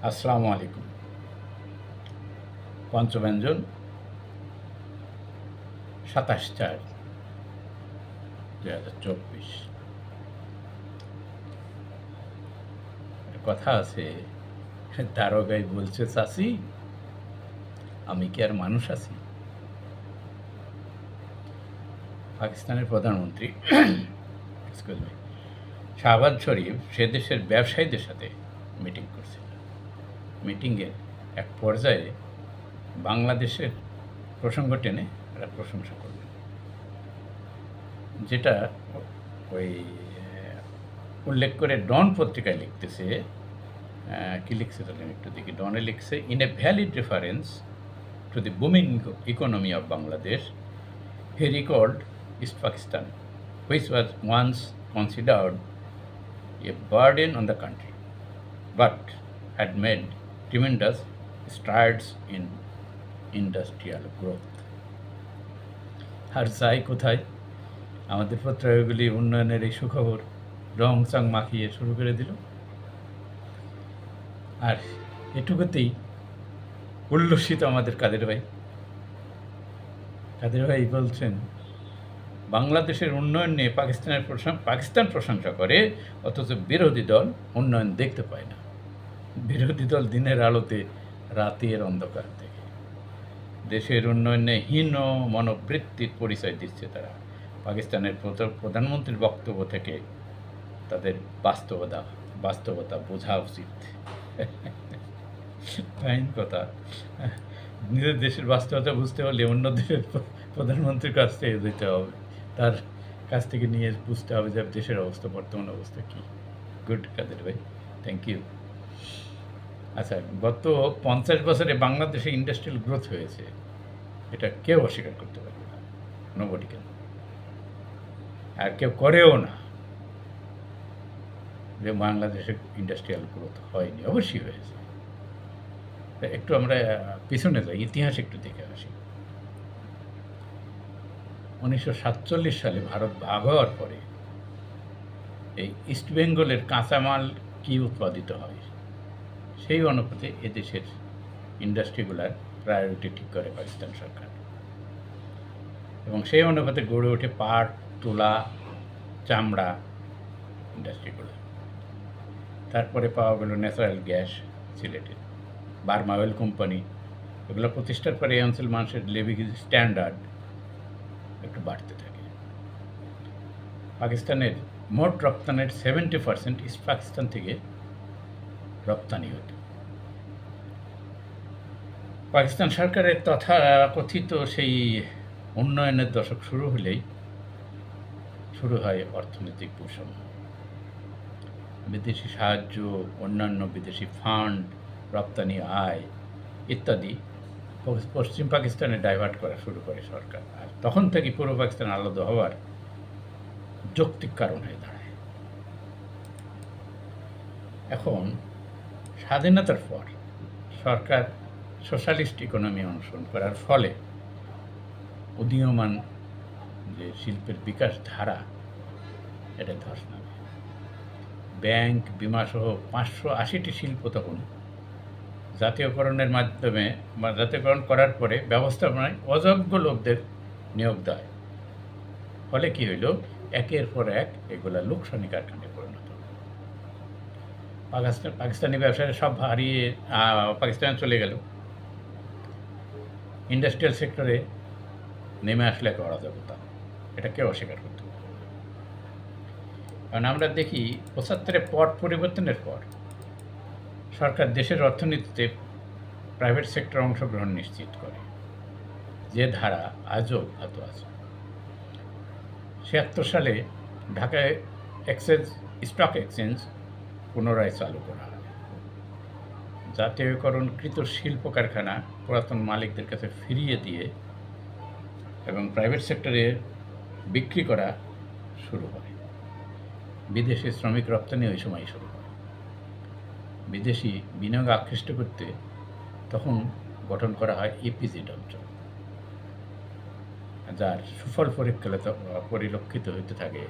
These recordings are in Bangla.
আসসালামু আলাইকুম। পঞ্চব্যঞ্জন ২৭/৪/২০২৪। কথা আছে, দারোগাই বলছে, চাচি আমি কি আর মানুষ আছি? পাকিস্তানের প্রধানমন্ত্রী এক্সকিউজ মি শাহবাজ শরীফ সে দেশের ব্যবসায়ীদের সাথে মিটিং করছিল। মিটিংয়ের এক পর্যায়ে বাংলাদেশের প্রসঙ্গ টেনে একটা প্রশংসা করলেন, যেটা ওই উল্লেখ করে ডন পত্রিকায় লিখতেছে। কি লিখছে তাহলে একটু দেখি। ডনে লিখছে, in a valid reference to the booming economy of Bangladesh he record east Pakistan which was once considered a burden on the country but had made tremendous strides in industrial growth. আর যাই কোথায়, আমাদের পত্রিকাগুলি উন্নয়নের এই সুখবর রং চং মাখিয়ে শুরু করে দিল। আর এটুকুতেই উল্লসিত আমাদের কাদের ভাই বলছেন, বাংলাদেশের উন্নয়ন নিয়ে পাকিস্তান প্রশংসা করে, অথচ বিরোধী দল উন্নয়ন দেখতে পায় না। বিরোধী দল দিনের আলোতে, রাতের অন্ধকার থেকে দেশের উন্নয়নে হীন মনোবৃত্তির পরিচয় দিচ্ছে তারা। পাকিস্তানের প্রধানমন্ত্রীর বক্তব্য থেকে তাদের বাস্তবতা বোঝা উচিত। ফাইন কথা। নিজের দেশের বাস্তবতা বুঝতে হলে অন্য দেশের প্রধানমন্ত্রীর কাছ থেকে যেতে হবে, তার কাছ থেকে নিয়ে বুঝতে হবে যে দেশের অবস্থা, বর্তমান অবস্থা কী। গুড কাদের ভাই, থ্যাংক ইউ। আচ্ছা, গত 50 বছরে বাংলাদেশে ইন্ডাস্ট্রিয়াল গ্রোথ হয়েছে, এটা কেউ অস্বীকার করতে পারবে না, নোবডি ক্যান। আর কেউ করেও না যে বাংলাদেশে ইন্ডাস্ট্রিয়াল গ্রোথ হয়নি। অবশ্যই হয়েছে। একটু আমরা পিছনে যাই, ইতিহাস একটু দেখে আসি। 1947 সালে ভারত ভাগ হওয়ার পরে এই ইস্ট বেঙ্গলের কাঁচামাল কী উৎপাদিত হয়, সেই অনুপাতে এদেশের ইন্ডাস্ট্রিগুলার প্রায়োরিটি ঠিক করে পাকিস্তান সরকার, এবং সেই অনুপাতে গড়ে ওঠে পাট, তুলা, চামড়া ইন্ডাস্ট্রিগুলো। তারপরে পাওয়া গেল ন্যাচারাল গ্যাস সিলেটের, বার্মা অয়েল কোম্পানি। এগুলো প্রতিষ্ঠার পরে এই অঞ্চল মানুষের লিভিং স্ট্যান্ডার্ড একটু বাড়তে থাকে। পাকিস্তানের মোট রপ্তানির 70% ইস্ট পাকিস্তান থেকে রপ্তানি হতো। পাকিস্তান সরকারের তথাকথিত সেই উন্নয়নের দশক শুরু হলেই শুরু হয় অর্থনৈতিক বৈষম্য। বিদেশি সাহায্য, অন্যান্য বিদেশি ফান্ড, রপ্তানি আয় ইত্যাদি পশ্চিম পাকিস্তানে ডাইভার্ট করা শুরু করে সরকার। আর তখন থেকে পূর্ব পাকিস্তান আলাদা হওয়ার যৌক্তিক কারণ হয়ে দাঁড়ায়। এখন স্বাধীনতার পর সরকার সোশ্যালিস্ট ইকোনমি অনুসরণ করার ফলে উদীয়মান যে শিল্পের বিকাশ ধারা, এটা ধস নামে। ব্যাংক, বিমাসহ 580টি শিল্প তখন জাতীয়করণের মাধ্যমে বা জাতীয়করণ করার পরে ব্যবস্থাপনায় অযোগ্য লোকদের নিয়োগ দেয়। ফলে কী হইল, একের পর এক এগুলা লোকসানি কারখানায় পরিণত হল। পাকিস্তানি ব্যবসায়ীরা সব হারিয়ে পাকিস্তানে চলে গেল। ইন্ডাস্ট্রিয়াল সেক্টরে নেমে আসলে একটা অরাজকতা, এটা কেউ অস্বীকার করতে পারে। কারণ আমরা দেখি 75-এ পট পরিবর্তনের পর সরকার দেশের অর্থনীতিতে প্রাইভেট সেক্টর অংশগ্রহণ নিশ্চিত করে, যে ধারা আজও অব্যাহত আছে। 76 সালে ঢাকায় স্টক এক্সচেঞ্জ পুনরায় চালু করা হয়। জাতীয়করণকৃত শিল্প কারখানা পুরাতন মালিকদের কাছে ফিরিয়ে দিয়ে এবং প্রাইভেট সেক্টরে বিক্রি করা শুরু হয়। বিদেশি শ্রমিক রপ্তানি ওই সময় শুরু হয়। বিদেশি বিনিয়োগ আকৃষ্ট করতে তখন গঠন করা হয় ইপিজেড অঞ্চল, যার সুফল পরিলক্ষিত হতে থাকে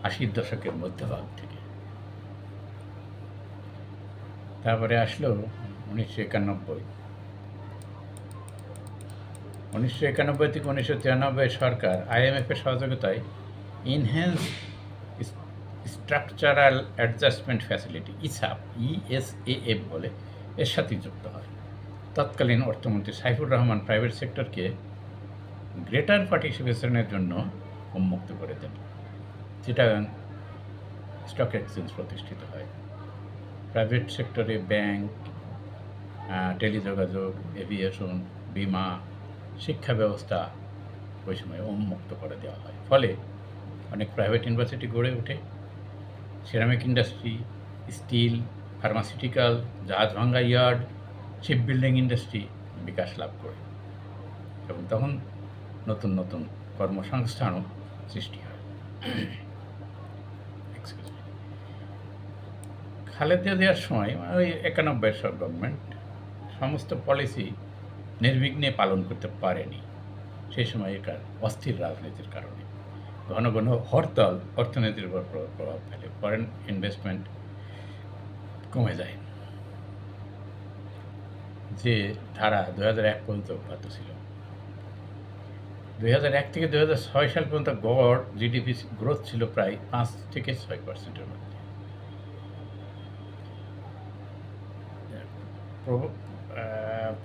80-র দশকের মধ্যভাগ থেকে। তারপরে আসলো 1991। 1991 থেকে 1993 সরকার আইএমএফের সহযোগিতায় ইনহ্যান্স স্ট্রাকচারাল অ্যাডজাস্টমেন্ট ফ্যাসিলিটি ইসাপ ইএসএএফ বলে এর সাথে যুক্ত হয়। তৎকালীন অর্থমন্ত্রী সাইফুর রহমান প্রাইভেট সেক্টরকে গ্রেটার পার্টিসিপেশনের জন্য উন্মুক্ত করে দেন। চিটাগাং স্টক এক্সচেঞ্জ প্রতিষ্ঠিত হয়। প্রাইভেট সেক্টরে ব্যাংক, টেলিযোগাযোগ, এভিয়েশন, বিমা, শিক্ষা ব্যবস্থা ওই সময় উন্মুক্ত করে দেওয়া হয়। ফলে অনেক প্রাইভেট ইউনিভার্সিটি গড়ে ওঠে। সিরামিক ইন্ডাস্ট্রি, স্টিল, ফার্মাসিউটিক্যাল, জাহাজ ভাঙ্গা ইয়ার্ড, শিপ বিল্ডিং ইন্ডাস্ট্রি বিকাশ লাভ করে এবং তখন নতুন নতুন কর্মসংস্থানও সৃষ্টি হয়। খালেদা জিয়ার সময় ওই 91 সব গভর্নমেন্ট সমস্ত পলিসি নির্বিঘ্নে পালন করতে পারেনি। সেই সময় এটার অস্থির রাজনীতির কারণে ঘন ঘন হরতাল অর্থনীতির উপর প্রভাব ফেলে, ফরেন ইনভেস্টমেন্ট কমে যায়। যে ধারা 2001 পর্যন্ত অব্যাহত ছিল। 2001 থেকে 2006 সাল পর্যন্ত গড় জিডিপি গ্রোথ ছিল প্রায় 5 থেকে 6%-এর মধ্যে।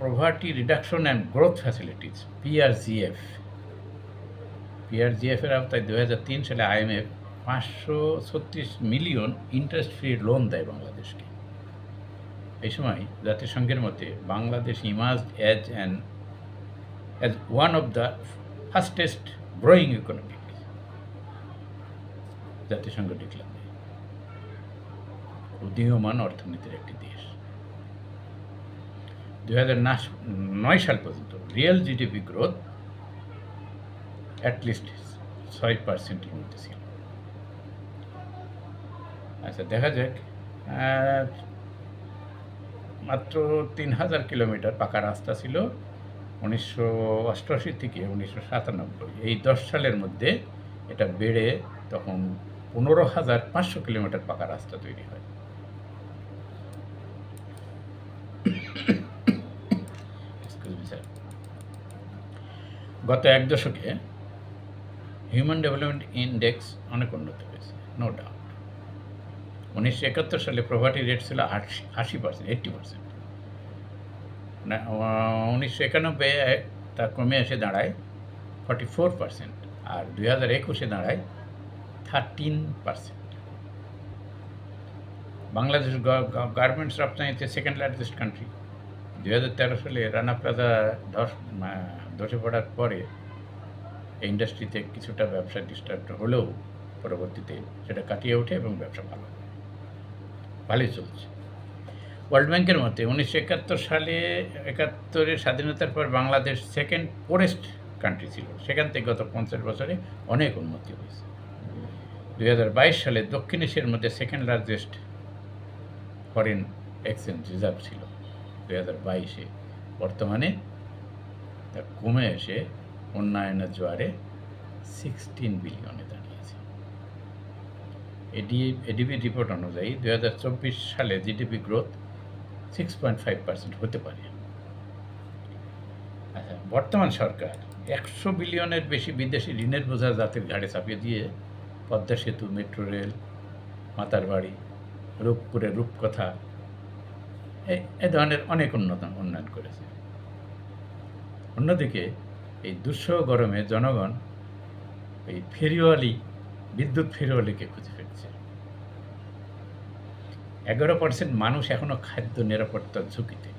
Poverty Reduction and Growth Facilities PRGF এর আওতায় 2003 সালে IMF 536 million interest free loan দেয় বাংলাদেশকে। এই সময় জাতিসংঘের মতে Bangladesh emerged as one of the fastest growing economies, জাতিসংঘ ডিক্লার দেয় উদীয়মান অর্থনীতির একটি দেশ। 2009 সাল পর্যন্ত রিয়েল জিডিপি গ্রোথ অ্যাটলিস্ট 6%-এর মধ্যে ছিল। আচ্ছা, দেখা যাক, মাত্র 3000 কিলোমিটার পাকা রাস্তা ছিল 1988 থেকে 1997। এই 10 সালের মধ্যে এটা বেড়ে তখন 15,500 কিলোমিটার পাকা রাস্তা তৈরি হয়। গত এক দশকে হিউম্যান ডেভেলপমেন্ট ইন্ডেক্স অনেক উন্নত হয়েছে, নো ডাউট। 1971 সালে প্রভার্টি রেট ছিল 80%, 80%। 1991 তা কমে এসে দাঁড়ায় 44%, আর 2021 দাঁড়ায় 13%। বাংলাদেশ গার্মেন্টস রপ্তানিতে সেকেন্ড লার্জেস্ট কান্ট্রি। 2013 সালে রানা প্লাজা ধসে পড়ার পরে এই ইন্ডাস্ট্রিতে কিছুটা ব্যবসা ডিস্টার্ব হলেও পরবর্তীতে সেটা কাটিয়ে ওঠে এবং ব্যবসা ভালোই চলছে। ওয়ার্ল্ড ব্যাংকের মতে 1971 সালে 71-এর স্বাধীনতার পর বাংলাদেশ সেকেন্ড পোরেস্ট কান্ট্রি ছিল। সেখান থেকে গত 50 বছরে অনেক উন্নতি হয়েছে। 2022 সালে দক্ষিণ এশিয়ার মধ্যে second largest foreign exchange reserve ছিল 2022-এ। বর্তমানে তা কমে এসে উন্নয়নের জোয়ারে 16 বিলিয়নে দাঁড়িয়েছে। এডিবি রিপোর্ট অনুযায়ী 2024 সালে জিডিপি গ্রোথ 6.5% হতে পারে। আচ্ছা, বর্তমান সরকার 100 বিলিয়নের বেশি বিদেশি ঋণের বোঝা জাতির ঘাড়ে চাপিয়ে দিয়ে পদ্মা সেতু, মেট্রো রেল, মাতারবাড়ি, রূপপুরের রূপকথা এই ধরনের অনেক উন্নয়ন করেছে। অন্যদিকে এই দুঃসহ গরমে জনগণ এই বিদ্যুৎ ফেরিওয়ালিকে খুঁজে ফেলছে। 11% মানুষ এখনও খাদ্য নিরাপত্তার ঝুঁকিতে।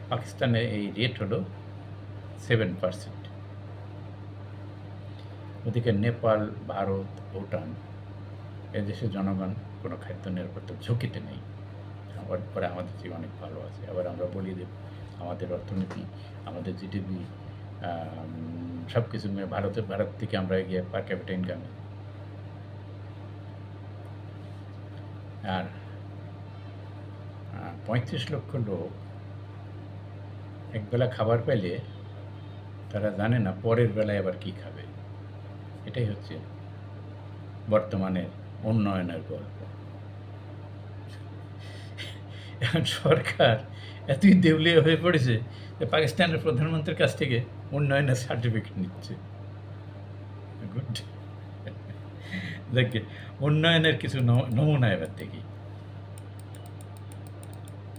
পাকিস্তানে এই রেট হলো 7%। ওদিকে নেপাল, ভারত, ভুটান এদেশের জনগণ কোনো খাদ্য নিরাপত্তার ঝুঁকিতে নেই। আবার পরে আমাদের চেয়ে অনেক ভালো আছে। আবার আমরা বলি যে আমাদের অর্থনীতি, আমাদের জিডিপি সব কিছু ভারত থেকে আমরা এগিয়ে পার ক্যাপিটা ইনকামে। আর 35 লক্ষ লোক একবেলা খাবার পেলে তারা জানে না পরের বেলায় আবার কি খাবে। এটাই হচ্ছে বর্তমানের উন্নয়নের গল্প। এখন সরকার এতই দেউলিয়া হয়ে পড়েছে যে পাকিস্তানের প্রধানমন্ত্রীর কাছ থেকে উন্নয়নের সার্টিফিকেট নিচ্ছে। গুড। দেখে উন্নয়নের কিছু নমুনা এবার দেখি।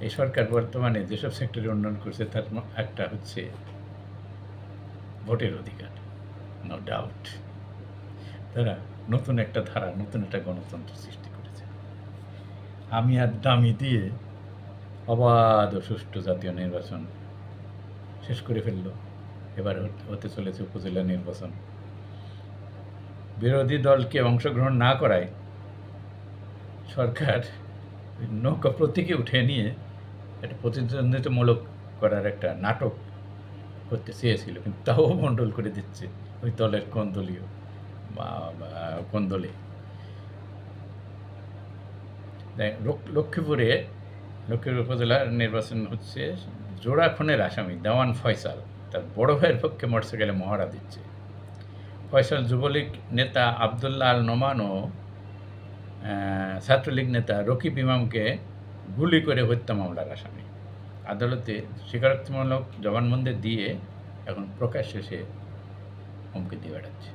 এই সরকার বর্তমানে যেসব সেক্টরে উন্নয়ন করছে তার একটা হচ্ছে ভোটের অধিকার, নো ডাউট। তারা নতুন একটা ধারা, নতুন একটা গণতন্ত্র সৃষ্টি করেছে। আমি আর দামি দিয়ে অবাধ ও সুষ্ঠু জাতীয় নির্বাচন শেষ করে ফেলল। এবার হতে চলেছে উপজেলা নির্বাচন। বিরোধী দলকে অংশগ্রহণ না করায় সরকার নৌকা প্রতীকে উঠে নিয়ে একটা প্রতিদ্বন্দ্বিতামূলক করার একটা নাটক করতে চেয়েছিল, কিন্তু তাও মণ্ডল করে দিচ্ছে ওই দলের কোন দলীয় বা কোন দলে। লক্ষ্মীপুর উপজেলার নির্বাচন হচ্ছে। জোড়া খুনের আসামি দেওয়ান ফয়সাল তার বড় ভাইয়ের পক্ষে মোটরসাইকেলে মহড়া দিচ্ছে। ফয়সাল যুবলীগ নেতা আবদুল্লাহ আল নোমান ও ছাত্রলীগ নেতা রকিব ইমামকে গুলি করে হত্যা মামলার আসামি। আদালতে স্বীকারোক্তিমূলক জবানবন্দি দিয়ে এখন প্রকাশ্যে সে হুমকি দিয়ে বেড়াচ্ছে।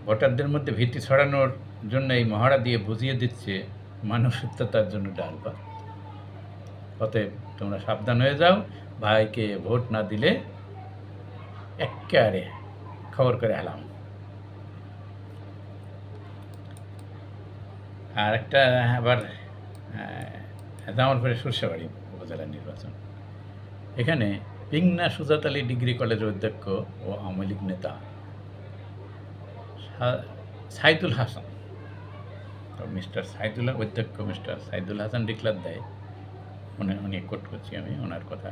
ভোটারদের মধ্যে ভীতি ছড়ানোর জন্য এই মহড়া দিয়ে বুঝিয়ে দিচ্ছে মানুষ সত্যতার জন্য ডাল ভাত। অতএব তোমরা সাবধান হয়ে যাও, ভাইকে ভোট না দিলে একেবারে খবর করে এলাম। আর একটা আবার জামালপুরের সরষেবাড়ি উপজেলার নির্বাচন। এখানে পিংনা সুজাত আলী ডিগ্রি কলেজের অধ্যক্ষ ও আওয়ামী লীগ নেতা সাইদুল হাসান, মিস্টার সাইদুল অধ্যক্ষ মিস্টার সাইদুল হাসান ডিক্লার দেয়, উনি কোট করছি আমি ওনার কথা,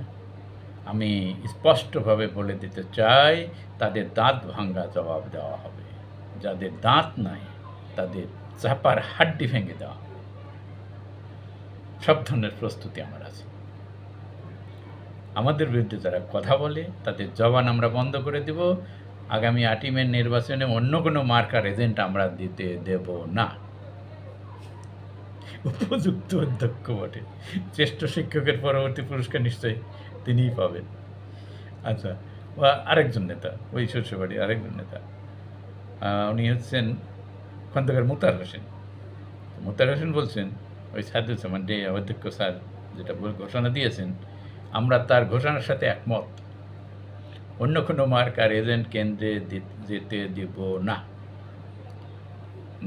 আমি স্পষ্টভাবে বলে দিতে চাই তাদের দাঁত ভাঙ্গা জবাব দেওয়া হবে, যাদের দাঁত নাই তাদের চাপার হাড্ডি ভেঙে দেওয়া। সব ধরনের প্রস্তুতি আমার আছে। আমাদের বিরুদ্ধে যারা কথা বলে তাদের জবান আমরা বন্ধ করে দেব। আগামী 8 মে নির্বাচনে অন্য কোনো মার্কার এজেন্ট আমরা দিতে দেব না। উপযুক্ত অধ্যক্ষ বটে, শ্রেষ্ঠ শিক্ষকের পরবর্তী পুরস্কার নিশ্চয়ই তিনিই পাবেন। আচ্ছা, আরেকজন নেতা, ওই শ্বশুরবাড়ির আরেকজন নেতা, উনি হচ্ছেন খন্দকার মুতার হোসেন। মুতার হোসেন বলছেন ওই সাইদুল সামান যে অধ্যক্ষ স্যার যেটা ঘোষণা দিয়েছেন, আমরা তার ঘোষণার সাথে একমত। অন্য কোনো মার্কার এজেন্ট কেন্দ্রে যেতে দেব না।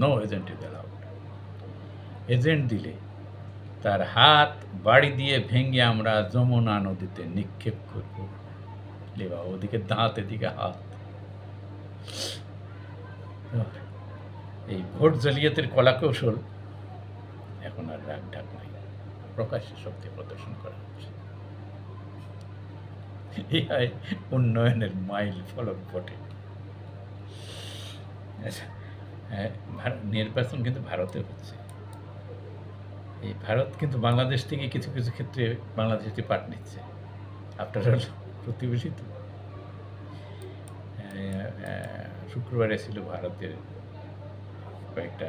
No agent is allowed. Agent দিলে তার হাত বাড়ি দিয়ে ভেঙে আমরা যমুনা নদীতে নিক্ষেপ করব। লেবা, ওদিকে দাঁত এদিকে হাত। এই ভোট জালিয়াতির কলাকৌশল এখন আর রাগ ঢাক নাই, প্রকাশ্যে শক্তি প্রদর্শন করা হচ্ছে। ইহাই উন্নয়নের মাইল ফলক বটে। নির্বাচন কিন্তু ভারতে হচ্ছে। এই ভারত কিন্তু বাংলাদেশ থেকে কিছু কিছু ক্ষেত্রে বাংলাদেশে পাট নিচ্ছে। আফটার অল প্রতিবেশী তো। শুক্রবারে ছিল ভারতের কয়েকটা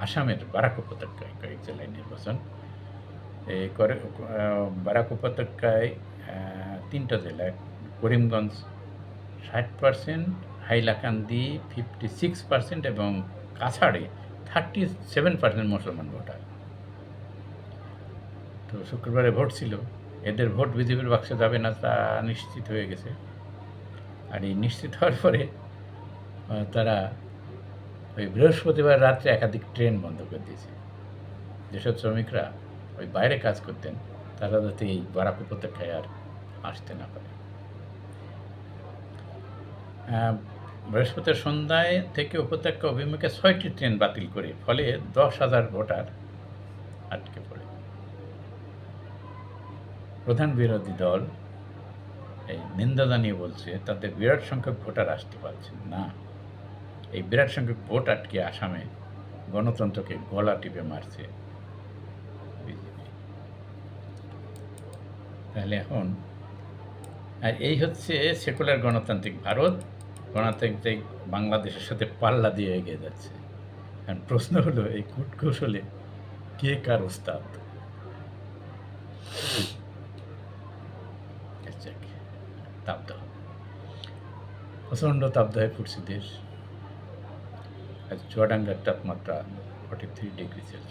আসামের বারাক উপত্যকায় কয়েক জেলায় নির্বাচন। বারাক উপত্যকায় 3টা জেলায়, করিমগঞ্জ 60%, হাইলাকান্দি 56% এবং কাছাড়ে 37% মুসলমান ভোটার। তো শুক্রবারে ভোট ছিল, এদের ভোট বিজেপির বাক্সে যাবে না তা নিশ্চিত হয়ে গেছে। আর এই নিশ্চিত হওয়ার পরে তারা ওই বৃহস্পতিবার রাত্রে একাধিক ট্রেন বন্ধ করে দিয়েছে। যেসব শ্রমিকরা ওই বাইরে কাজ করতেন তারা যাতে এই বারাক উপত্যকায় আর আসতে না পারে। বৃহস্পতিবার সন্ধ্যায় থেকে উপত্যকা অভিমুখে 6টি ট্রেন বাতিল করে ফলে 10,000 ভোটার আটকে পড়ে। প্রধান বিরোধী দল এই নিন্দা জানিয়ে বলছে তাদের বিরাট সংখ্যক ভোটার আসতে পারছেন না। এই বিরাট সংখ্যক ভোট আটকে আসামে গণতন্ত্রকে গলা টিপে মারছে বিজেপি। তাহলে এখন এই হচ্ছে সেকুলার গণতান্ত্রিক ভারত গণতান্ত্রিক বাংলাদেশের সাথে পাল্লা দিয়ে এগিয়ে যাচ্ছে। এখন প্রশ্ন হলো এই কূটকৌশলে কে কার ওস্তাদ। তাপদাহ, প্রচণ্ড তাপদাহে পড়ছে দেশ। আজ চুয়াডাঙ্গার তাপমাত্রা 43°C।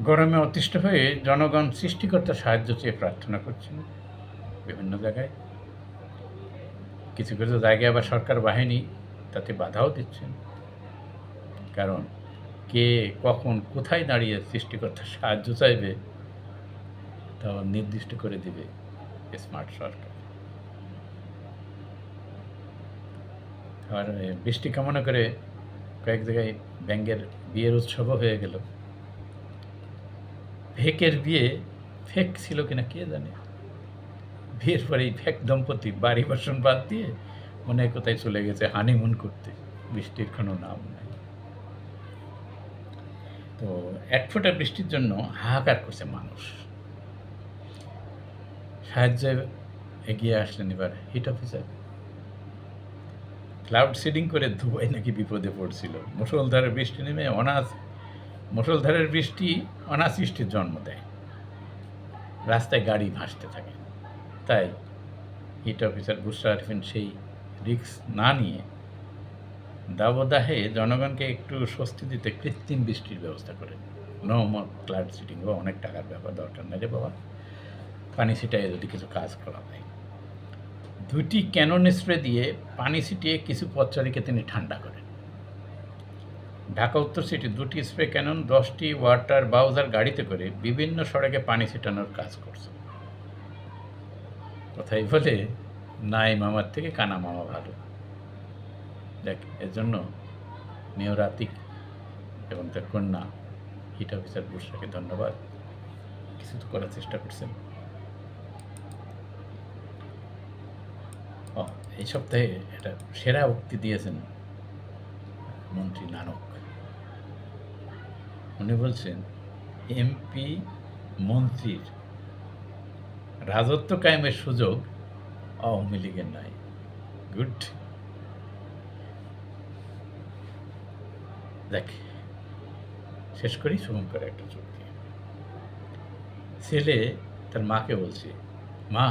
গরমে অতিষ্ঠ হয়ে জনগণ সৃষ্টিকর্তার সাহায্য চেয়ে প্রার্থনা করছেন বিভিন্ন জায়গায়। কিছু কিছু জায়গায় আবার সরকার বাহিনী তাতে বাধাও দিচ্ছেন, কারণ কে কখন কোথায় দাঁড়িয়ে সৃষ্টিকর্তার সাহায্য চাইবে তা নির্দিষ্ট করে দিবে স্মার্ট সরকার। আর বৃষ্টি কামনা করে কয়েক জায়গায় ব্যাঙের বিয়ের উৎসবও হয়ে গেল। ফেকের বিয়ে ফেক ছিল কিনা কে জানে। বিয়ের পরে এই ফেক দম্পতি বাড়ি বাসন বাদ দিয়ে মনে হয় কোথায় চলে গেছে হানিমুন করতে, বৃষ্টির কোনো নাম নাই। তো এক ফোঁটা বৃষ্টির জন্য হাহাকার করছে মানুষ। সাহায্যে এগিয়ে আসলেন এবার হিট অফিসার। ক্লাউড সিডিং করে দুবাই নাকি বিপদে পড়ছিল। মুষলধারের বৃষ্টি নেমে মুষলধারের বৃষ্টি অনাসৃষ্টির জন্ম দেয়, রাস্তায় গাড়ি ভাসতে থাকে। তাই হিট অফিসার বুশরা আরিফিন সেই রিস্ক না নিয়ে দাবদাহে জনগণকে একটু স্বস্তি দিতে কৃত্রিম বৃষ্টির ব্যবস্থা করেন। নো মোর ক্লাউড সিডিং, বা অনেক টাকার ব্যাপার, দরকার নেই রে বাবা, পানি ছিটায় যদি কিছু কাজ করা যায়। 2টি ক্যানন স্প্রে দিয়ে পানি ছিটিয়ে কিছু পথচারীকে তিনি ঠান্ডা করেন। ঢাকা উত্তর সিটি 2টি স্প্রে ক্যানন 10টি ওয়াটার বাউজার গাড়িতে করে বিভিন্ন সড়কে পানি ছিটানোর কাজ করছে। কথাই বলে নাই মামার থেকে কানা মামা ভালো। দেখ, এর জন্য মেয়র আতিক এবং তার কন্যা হিট অফিসার বুশরাকে ধন্যবাদ, কিছু তো করার চেষ্টা করছেন। এই সপ্তাহে একটা সেরা উক্তি দিয়েছেন মন্ত্রী নানক। উনি বলছেন, এমপি মন্ত্রীর রাজত্ব কায়েমের সুযোগ আওয়ামী লীগের নাই। গুড। দেখ, শেষ করি শুভঙ্কর একটা চুক্তি। ছেলে তার মাকে বলছে, মা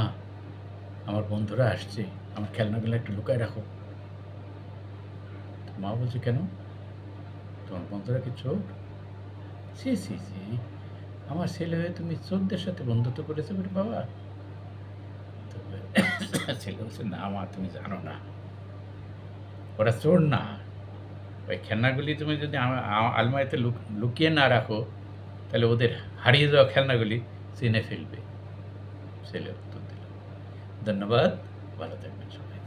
আমার বন্ধুরা আসছে, আমার খেলনাগুলো একটু লুকায় রাখো। মা বলছে, কেন? তোমার বন্ধুরা কি চোর? সি সি সি, আমার ছেলে হয়ে তুমি চোরদের সাথে বন্ধুত্ব করেছো বলে বাবা? ছেলে বলছে, না মা, তুমি জানো না, ওরা চোর না। ওই খেলনাগুলি তুমি যদি আলমারিতে লুকিয়ে না রাখো, তাহলে ওদের হারিয়ে যাওয়া খেলনাগুলি চিনে ফেলবে। ছেলে উত্তর দিল। ধন্যবাদ, ভালো থাকবেন সবাই।